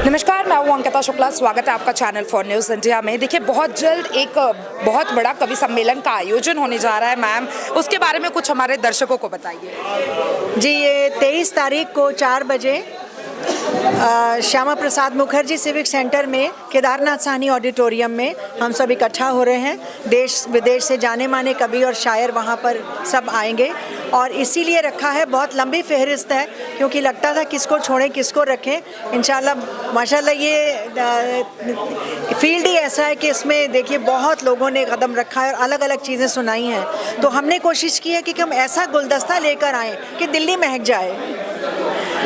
नमस्कार, मैं हूँ अंकिता शुक्ला। स्वागत है आपका चैनल फॉर न्यूज़ इंडिया में। देखिए, बहुत जल्द एक बहुत बड़ा कवि सम्मेलन का आयोजन होने जा रहा है। मैम, उसके बारे में कुछ हमारे दर्शकों को बताइए। जी, ये 23 तारीख को 4 बजे श्यामा प्रसाद मुखर्जी सिविक सेंटर में केदारनाथ साहनी ऑडिटोरियम में हम सब इकट्ठा हो रहे हैं। देश विदेश से जाने माने कवि और शायर वहाँ पर सब आएंगे और इसीलिए रखा है। बहुत लंबी फहरिस्त है क्योंकि लगता था किसको छोड़ें किसको रखें। इंशाल्लाह माशाल्लाह ये फील्ड ही ऐसा है कि इसमें देखिए बहुत लोगों ने कदम रखा है और अलग अलग चीज़ें सुनाई हैं। तो हमने कोशिश की है कि हम ऐसा गुलदस्ता लेकर आएँ कि दिल्ली महक जाए।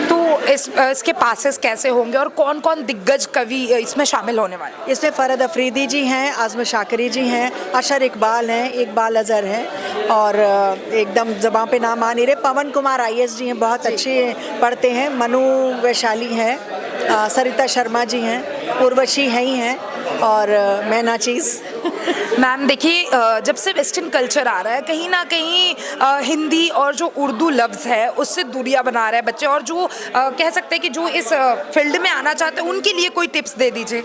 तो इसके पासेस कैसे होंगे और कौन कौन दिग्गज कवि इसमें शामिल होने वाले हैं? इसमें फ़रद अफरीदी जी हैं, आज़म शाकरी जी हैं, अशर इकबाल हैं, इकबाल अज़हर हैं और एकदम ज़बान पे नाम आ नहीं रहे, पवन कुमार IAS जी हैं, बहुत अच्छे पढ़ते हैं, मनु वैशाली हैं, सरिता शर्मा जी हैं, उर्वशी हैं ही हैं और मैं नाचीज़। मैम देखिए, जब से वेस्टर्न कल्चर आ रहा है कहीं ना कहीं हिंदी और जो उर्दू लफ्ज़ है उससे दूरियां बना रहे हैं बच्चे, और जो कह सकते हैं कि जो इस फील्ड में आना चाहते हैं उनके लिए कोई टिप्स दे दीजिए।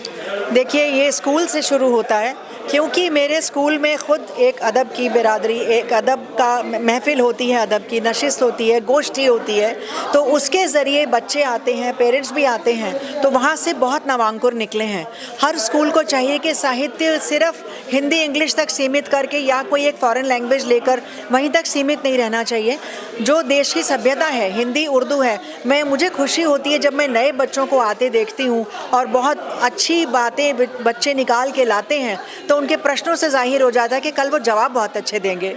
देखिए, ये स्कूल से शुरू होता है क्योंकि मेरे स्कूल में ख़ुद एक अदब की बिरादरी, एक अदब का महफ़िल होती है, अदब की नशिस्त होती है, गोष्ठी होती है। तो उसके ज़रिए बच्चे आते हैं, पेरेंट्स भी आते हैं, तो वहाँ से बहुत नवांकुर निकले हैं। हर स्कूल को चाहिए कि साहित्य सिर्फ़ हिंदी इंग्लिश तक सीमित करके या कोई एक फ़ॉरेन लैंग्वेज लेकर वहीं तक सीमित नहीं रहना चाहिए। जो देश की सभ्यता है, हिंदी उर्दू है, मुझे खुशी होती है जब मैं नए बच्चों को आते देखती हूँ और बहुत अच्छी बातें बच्चे निकाल के लाते हैं तो उनके प्रश्नों से जाहिर हो जाता है कि कल वो जवाब बहुत अच्छे देंगे।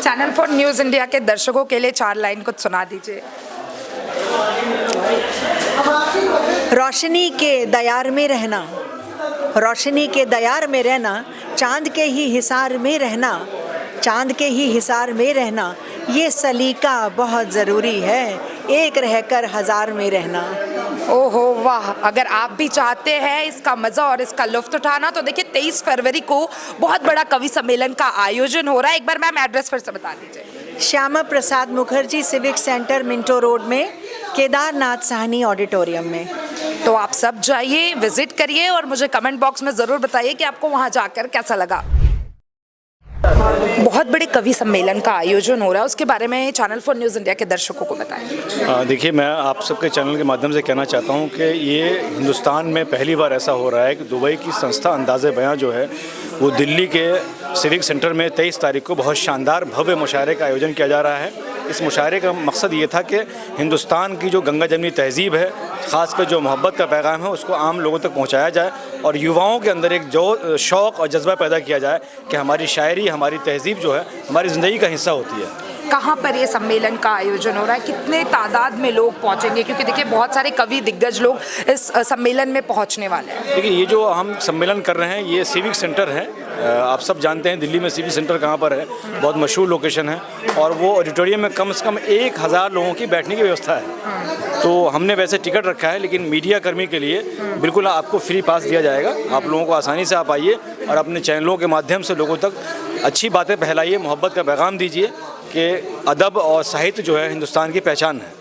चैनल फॉर न्यूज़ इंडिया के दर्शकों के लिए 4 लाइन कुछ सुना दीजिए। रोशनी के दयार में रहना, रोशनी के दयार में रहना, चांद के ही हिसार में रहना, चांद के ही हिसार में रहना, ये सलीका बहुत ज़रूरी है, एक रहकर हज़ार में रहना। ओहो वाह! अगर आप भी चाहते हैं इसका मज़ा और इसका लुत्फ़ उठाना तो देखिए 23 फरवरी को बहुत बड़ा कवि सम्मेलन का आयोजन हो रहा है। एक बार मैम एड्रेस फिर से बता दीजिए। Shyama Prasad Mukherjee civic centre Minto road में केदारनाथ साहनी ऑडिटोरियम में। तो आप सब जाइए, विजिट करिए और मुझे कमेंट बॉक्स में ज़रूर बताइए कि आपको वहाँ जाकर कैसा लगा। बहुत बड़े कवि सम्मेलन का आयोजन हो रहा है, उसके बारे में चैनल फॉर न्यूज़ इंडिया के दर्शकों को बताएं। देखिए, मैं आप सबके चैनल के माध्यम से कहना चाहता हूं कि ये हिंदुस्तान में पहली बार ऐसा हो रहा है कि दुबई की संस्था अंदाज़े बयां जो है वो दिल्ली के सिविक सेंटर में 23 तारीख को बहुत शानदार भव्य मुशायरे का आयोजन किया जा रहा है। इस मुशायरे का मकसद ये था कि हिंदुस्तान की जो गंगा जमनी तहज़ीब है, ख़ासकर जो मोहब्बत का पैगाम है, उसको आम लोगों तक पहुंचाया जाए और युवाओं के अंदर एक जो शौक़ और जज्बा पैदा किया जाए कि हमारी शायरी, हमारी तहज़ीब जो है हमारी ज़िंदगी का हिस्सा होती है। कहाँ पर ये सम्मेलन का आयोजन हो रहा है, कितने तादाद में लोग पहुँचेंगे, क्योंकि देखिए बहुत सारे कवि दिग्गज लोग इस सम्मेलन में पहुँचने वाले हैं? देखिए, ये जो हम सम्मेलन कर रहे हैं ये सिविक सेंटर है। आप सब जानते हैं दिल्ली में सिविक सेंटर कहाँ पर है, बहुत मशहूर लोकेशन है और वो ऑडिटोरियम में कम से कम 1000 लोगों की बैठने की व्यवस्था है। तो हमने वैसे टिकट रखा है, लेकिन मीडिया कर्मी के लिए बिल्कुल आपको फ्री पास दिया जाएगा। आप लोगों को आसानी से आप आइए और अपने चैनलों के माध्यम से लोगों तक अच्छी बातें फैलाइए, मोहब्बत का पैगाम दीजिए कि अदब और साहित्य जो है हिंदुस्तान की पहचान है।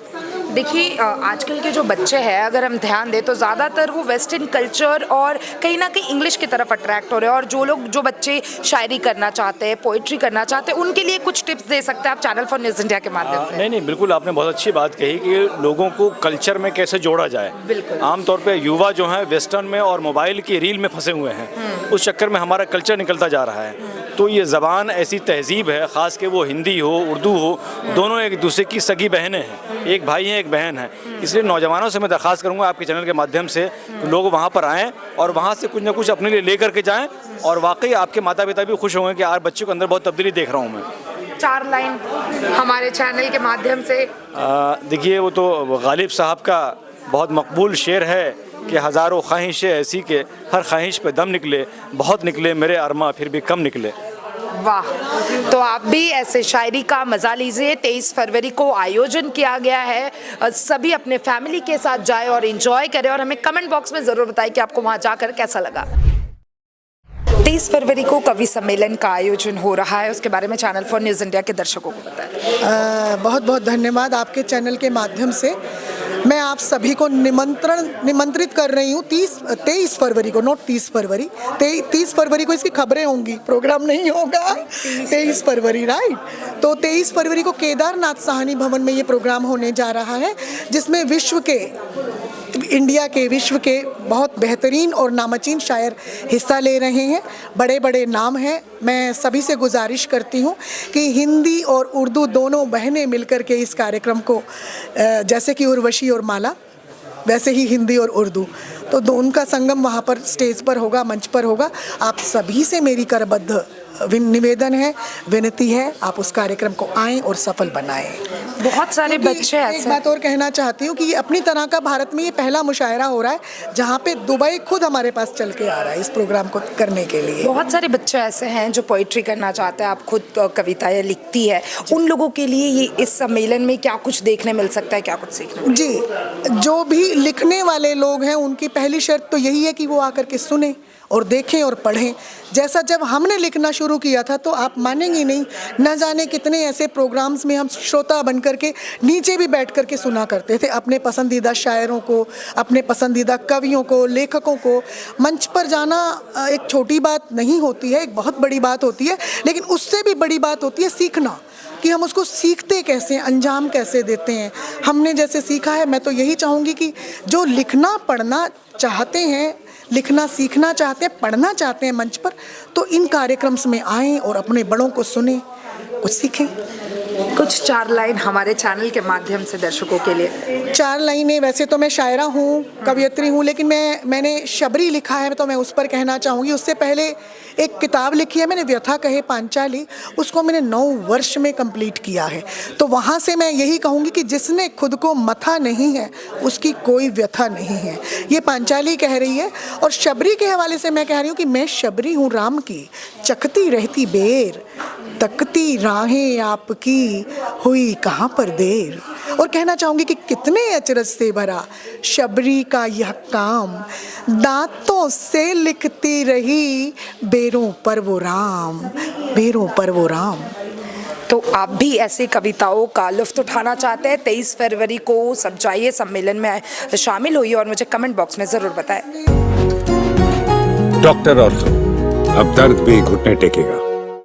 देखिए, आजकल के जो बच्चे हैं अगर हम ध्यान दें तो ज़्यादातर वो वेस्टर्न कल्चर और कहीं ना कहीं इंग्लिश की तरफ अट्रैक्ट हो रहे हैं, और जो बच्चे शायरी करना चाहते हैं, पोइट्री करना चाहते हैं, उनके लिए कुछ टिप्स दे सकते हैं आप चैनल फॉर न्यूज़ इंडिया के माध्यम से? नहीं, बिल्कुल आपने बहुत अच्छी बात कही कि लोगों को कल्चर में कैसे जोड़ा जाए। बिल्कुल। आमतौर पर युवा जो हैं वेस्टर्न में और मोबाइल की रील में फंसे हुए हैं, उस चक्कर में हमारा कल्चर निकलता जा रहा है। तो ये ज़बान ऐसी तहज़ीब है, ख़ास के वो हिंदी हो उर्दू हो, दोनों एक दूसरे की सगी बहनें हैं, एक भाई हैं एक बहन है। इसलिए नौजवानों से मैं दरख्वास्त करूंगा आपके चैनल के माध्यम से कि लोग वहां पर आएँ और वहां से कुछ ना कुछ अपने लिए लेकर के जाएं, और वाकई आपके माता पिता भी खुश होंगे कि यार बच्चे को अंदर बहुत तब्दीली देख रहा हूं मैं। 4 लाइन हमारे चैनल के माध्यम से। देखिए, वो तो गालिब साहब का बहुत मकबूल शेर है कि हज़ारों ख्वाहिशें ऐसी के हर ख्वाहिश पे दम निकले, बहुत निकले मेरे अरमा फिर भी कम निकले। वाह! तो आप भी ऐसे शायरी का मज़ा लीजिए। 23 फरवरी को आयोजन किया गया है, सभी अपने फैमिली के साथ जाए और एंजॉय करें और हमें कमेंट बॉक्स में ज़रूर बताएं कि आपको वहाँ जाकर कैसा लगा। 23 फरवरी को कवि सम्मेलन का आयोजन हो रहा है, उसके बारे में चैनल फॉर न्यूज़ इंडिया के दर्शकों को बताएं। बहुत बहुत धन्यवाद आपके चैनल के माध्यम से मैं आप सभी को निमंत्रित कर रही हूँ 23 फरवरी को, नॉट 30 फरवरी, 30 फरवरी को इसकी खबरें होंगी, प्रोग्राम नहीं होगा। 23 फरवरी, राइट। तो 23 फरवरी को केदारनाथ साहनी भवन में ये प्रोग्राम होने जा रहा है, जिसमें इंडिया के विश्व के बहुत बेहतरीन और नामचीन शायर हिस्सा ले रहे हैं। बड़े बड़े नाम हैं। मैं सभी से गुजारिश करती हूँ कि हिंदी और उर्दू दोनों बहनें मिलकर के इस कार्यक्रम को, जैसे कि उर्वशी और माला, वैसे ही हिंदी और उर्दू, तो दोनों का संगम वहाँ पर स्टेज पर होगा, मंच पर होगा। आप सभी से मेरी करबद्ध निवेदन है, विनती है, आप उस कार्यक्रम को आएँ और सफल बनाएं। बहुत सारे बच्चे ऐसे, एक बात और कहना चाहती हूँ कि ये अपनी तरह का भारत में ये पहला मुशायरा हो रहा है जहाँ पे दुबई खुद हमारे पास चल के आ रहा है इस प्रोग्राम को करने के लिए। बहुत सारे बच्चे ऐसे हैं जो पोइट्री करना चाहते हैं, आप खुद कविताएं लिखती है, उन लोगों के लिए ये इस सम्मेलन में क्या कुछ देखने मिल सकता है, क्या कुछ सीखने? जी, जो भी लिखने वाले लोग हैं उनकी पहली शर्त तो यही है कि वो आकर के सुने और देखें और पढ़ें। जैसा जब हमने लिखना शुरू किया था तो आप मानेंगे नहीं, न जाने कितने ऐसे प्रोग्राम्स में हम श्रोता बन करके नीचे भी बैठ करके सुना करते थे अपने पसंदीदा शायरों को, अपने पसंदीदा कवियों को, लेखकों को। मंच पर जाना एक छोटी बात नहीं होती है, एक बहुत बड़ी बात होती है, लेकिन उससे भी बड़ी बात होती है सीखना, कि हम उसको सीखते कैसे हैं, अंजाम कैसे देते हैं। हमने जैसे सीखा है, मैं तो यही चाहूँगी कि जो लिखना पढ़ना चाहते हैं, लिखना सीखना चाहते हैं, पढ़ना चाहते हैं मंच पर, तो इन कार्यक्रम्स में आएँ और अपने बड़ों को सुने, कुछ सीखें। कुछ 4 लाइन हमारे चैनल के माध्यम से दर्शकों के लिए। 4 लाइनें, वैसे तो मैं शायरा हूँ, कवियत्री हूँ, लेकिन मैंने शबरी लिखा है, तो मैं उस पर कहना चाहूँगी। उससे पहले एक किताब लिखी है मैंने, व्यथा कहे पांचाली, उसको मैंने 9 वर्ष में कंप्लीट किया है। तो वहाँ से मैं यही कहूँगी कि जिसने खुद को मथा नहीं है उसकी कोई व्यथा नहीं है, ये पांचाली कह रही है। और शबरी के हवाले से मैं कह रही हूँ कि मैं शबरी हूँ राम की, चखती रहती बेर, तकती राहें आपकी, हुई कहाँ पर देर। और कहना चाहूँगी कि कितने अचरज से भरा शबरी का यह काम, दांतों से लिखती रही बेरों पर वो राम, बेरों पर वो राम। तो आप भी ऐसी कविताओं का लुत्फ उठाना चाहते हैं, 23 फरवरी को सब जाइए, सम्मेलन में शामिल होइए और मुझे कमेंट बॉक्स में ज़रूर बताएं। डॉक्टर ऑर्थो, अब दर्द भी घुटने टेकेगा।